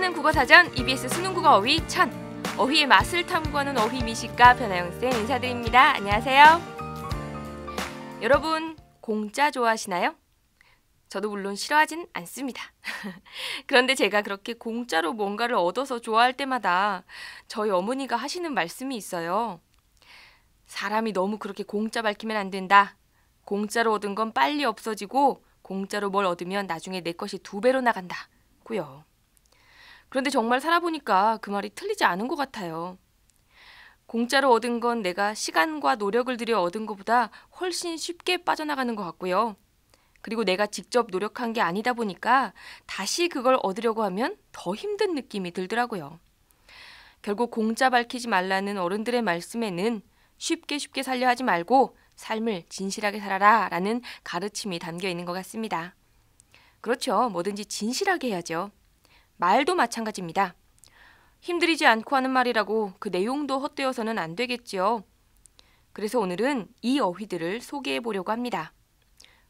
함께하는 국어사전 EBS 수능국어 어휘 1000. 어휘의 맛을 탐구하는 어휘 미식가 변아영쌤 인사드립니다. 안녕하세요. 여러분, 공짜 좋아하시나요? 저도 물론 싫어하진 않습니다. 그런데 제가 그렇게 공짜로 뭔가를 얻어서 좋아할 때마다 저희 어머니가 하시는 말씀이 있어요. 사람이 너무 그렇게 공짜 밝히면 안 된다. 공짜로 얻은 건 빨리 없어지고 공짜로 뭘 얻으면 나중에 내 것이 2배로 나간다고요. 그런데 정말 살아보니까 그 말이 틀리지 않은 것 같아요. 공짜로 얻은 건 내가 시간과 노력을 들여 얻은 것보다 훨씬 쉽게 빠져나가는 것 같고요. 그리고 내가 직접 노력한 게 아니다 보니까 다시 그걸 얻으려고 하면 더 힘든 느낌이 들더라고요. 결국 공짜 밝히지 말라는 어른들의 말씀에는 쉽게 살려 하지 말고 삶을 진실하게 살아라 라는 가르침이 담겨 있는 것 같습니다. 그렇죠. 뭐든지 진실하게 해야죠. 말도 마찬가지입니다. 힘들이지 않고 하는 말이라고 그 내용도 헛되어서는 안 되겠지요. 그래서 오늘은 이 어휘들을 소개해 보려고 합니다.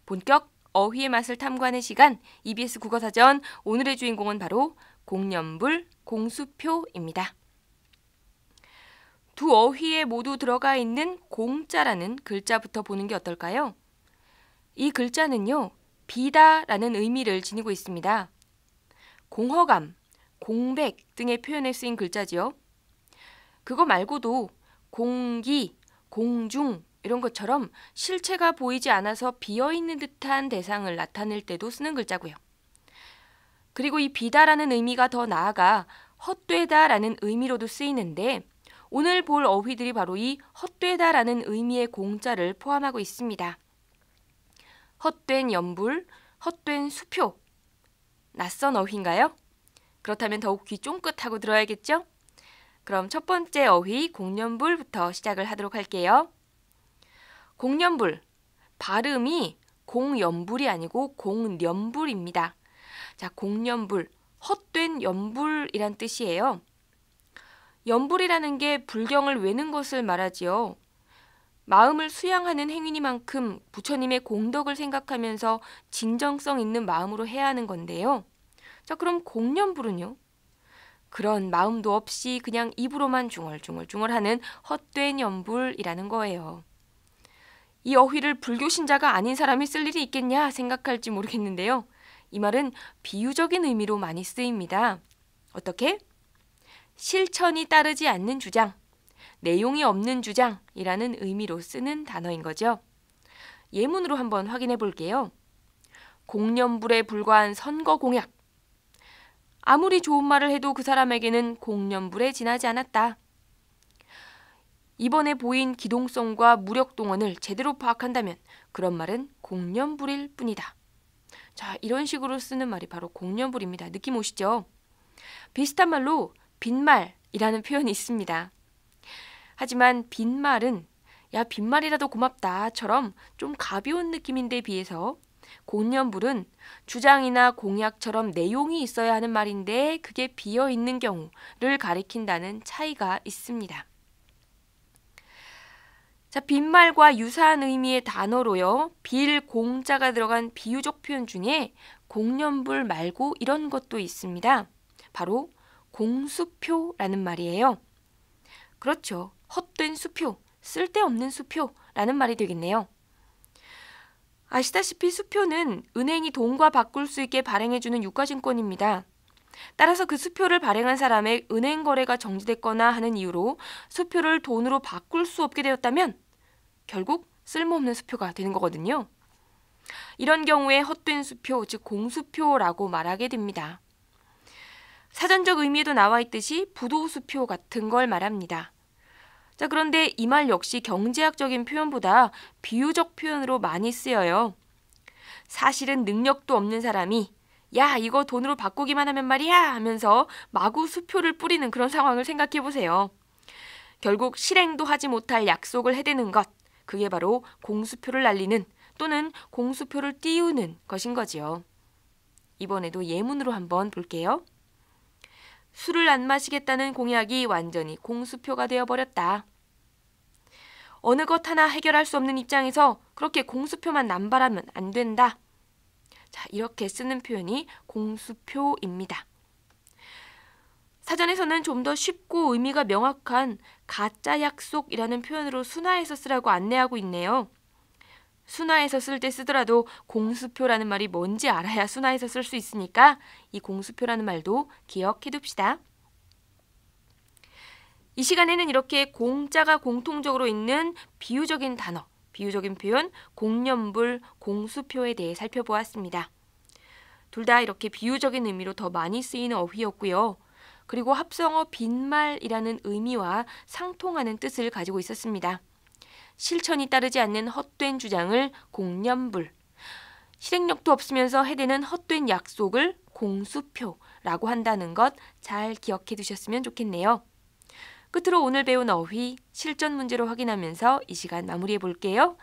본격 어휘의 맛을 탐구하는 시간 EBS 국어사전 오늘의 주인공은 바로 공연불, 공수표입니다. 두 어휘에 모두 들어가 있는 공자라는 글자부터 보는 게 어떨까요? 이 글자는요, 비다라는 의미를 지니고 있습니다. 공허감, 공백 등의 표현에 쓰인 글자지요. 그거 말고도 공기, 공중 이런 것처럼 실체가 보이지 않아서 비어있는 듯한 대상을 나타낼 때도 쓰는 글자고요. 그리고 이 비다라는 의미가 더 나아가 헛되다라는 의미로도 쓰이는데 오늘 볼 어휘들이 바로 이 헛되다라는 의미의 공자를 포함하고 있습니다. 헛된 연불, 헛된 수표. 낯선 어휘인가요? 그렇다면 더욱 귀 쫑긋하고 들어야겠죠? 그럼 첫 번째 어휘 공연불부터 시작을 하도록 할게요. 공연불, 발음이 공연불이 아니고 공연불입니다. 자, 공연불, 헛된 연불이란 뜻이에요. 연불이라는 게 불경을 외는 것을 말하지요. 마음을 수양하는 행위니만큼 부처님의 공덕을 생각하면서 진정성 있는 마음으로 해야 하는 건데요. 자, 그럼 공연불은요? 그런 마음도 없이 그냥 입으로만 중얼중얼하는 헛된 연불이라는 거예요. 이 어휘를 불교 신자가 아닌 사람이 쓸 일이 있겠냐 생각할지 모르겠는데요. 이 말은 비유적인 의미로 많이 쓰입니다. 어떻게? 실천이 따르지 않는 주장, 내용이 없는 주장이라는 의미로 쓰는 단어인 거죠. 예문으로 한번 확인해 볼게요. 공연불에 불과한 선거 공약. 아무리 좋은 말을 해도 그 사람에게는 공연불에 지나지 않았다. 이번에 보인 기동성과 무력 동원을 제대로 파악한다면 그런 말은 공연불일 뿐이다. 자, 이런 식으로 쓰는 말이 바로 공연불입니다. 느낌 오시죠? 비슷한 말로 빈말이라는 표현이 있습니다. 하지만 빈말은 야, 빈말이라도 고맙다처럼 좀 가벼운 느낌인데 비해서 공연불은 주장이나 공약처럼 내용이 있어야 하는 말인데 그게 비어있는 경우를 가리킨다는 차이가 있습니다. 자, 빈말과 유사한 의미의 단어로요. 빌, 공자가 들어간 비유적 표현 중에 공연불 말고 이런 것도 있습니다. 바로 공수표라는 말이에요. 그렇죠. 헛된 수표, 쓸데없는 수표라는 말이 되겠네요. 아시다시피 수표는 은행이 돈과 바꿀 수 있게 발행해주는 유가증권입니다. 따라서 그 수표를 발행한 사람의 은행 거래가 정지됐거나 하는 이유로 수표를 돈으로 바꿀 수 없게 되었다면 결국 쓸모없는 수표가 되는 거거든요. 이런 경우에 헛된 수표, 즉 공수표라고 말하게 됩니다. 사전적 의미에도 나와 있듯이 부도수표 같은 걸 말합니다. 자, 그런데 이 말 역시 경제학적인 표현보다 비유적 표현으로 많이 쓰여요. 사실은 능력도 없는 사람이 야, 이거 돈으로 바꾸기만 하면 말이야 하면서 마구 수표를 뿌리는 그런 상황을 생각해 보세요. 결국 실행도 하지 못할 약속을 해대는 것, 그게 바로 공수표를 날리는 또는 공수표를 띄우는 것인 거지요. 이번에도 예문으로 한번 볼게요. 술을 안 마시겠다는 공약이 완전히 공수표가 되어버렸다. 어느 것 하나 해결할 수 없는 입장에서 그렇게 공수표만 남발하면 안 된다. 자, 이렇게 쓰는 표현이 공수표입니다. 사전에서는 좀 더 쉽고 의미가 명확한 가짜 약속이라는 표현으로 순화해서 쓰라고 안내하고 있네요. 순화해서 쓸 때 쓰더라도 공수표라는 말이 뭔지 알아야 순화해서 쓸 수 있으니까 이 공수표라는 말도 기억해 둡시다. 이 시간에는 이렇게 공자가 공통적으로 있는 비유적인 단어, 비유적인 표현, 공연불, 공수표에 대해 살펴보았습니다. 둘 다 이렇게 비유적인 의미로 더 많이 쓰이는 어휘였고요. 그리고 합성어 빈말이라는 의미와 상통하는 뜻을 가지고 있었습니다. 실천이 따르지 않는 헛된 주장을 공연불, 실행력도 없으면서 해대는 헛된 약속을 공수표라고 한다는 것 잘 기억해 두셨으면 좋겠네요. 끝으로 오늘 배운 어휘 실전 문제로 확인하면서 이 시간 마무리해 볼게요.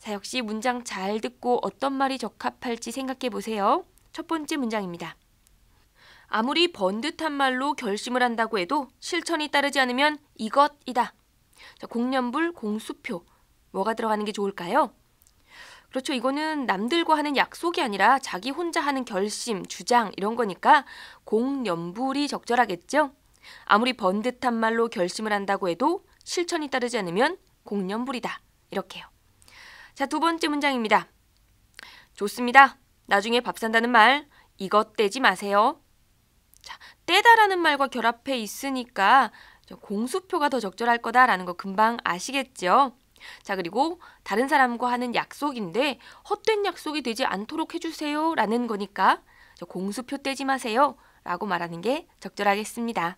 자, 역시 문장 잘 듣고 어떤 말이 적합할지 생각해 보세요. 첫 번째 문장입니다. 아무리 번듯한 말로 결심을 한다고 해도 실천이 따르지 않으면 이것이다. 자, 공연불, 공수표. 뭐가 들어가는 게 좋을까요? 그렇죠. 이거는 남들과 하는 약속이 아니라 자기 혼자 하는 결심, 주장 이런 거니까 공연불이 적절하겠죠? 아무리 번듯한 말로 결심을 한다고 해도 실천이 따르지 않으면 공연불이다. 이렇게요. 자, 두 번째 문장입니다. 좋습니다. 나중에 밥 산다는 말 이것 떼지 마세요. 자, 떼다라는 말과 결합해 있으니까 공수표가 더 적절할 거다라는 거 금방 아시겠죠? 자, 그리고 다른 사람과 하는 약속인데 헛된 약속이 되지 않도록 해주세요 라는 거니까 공수표 떼지 마세요 라고 말하는 게 적절하겠습니다.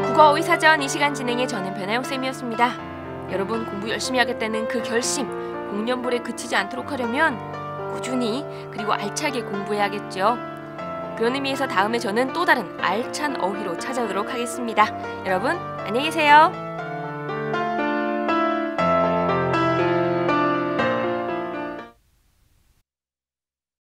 국어어휘 사전 이 시간 진행의 저는 변아영쌤이었습니다. 여러분 공부 열심히 하겠다는 그 결심, 공연불에 그치지 않도록 하려면 꾸준히 그리고 알차게 공부해야겠죠. 그런 의미에서 다음에 저는 또 다른 알찬 어휘로 찾아오도록 하겠습니다. 여러분 안녕히 계세요.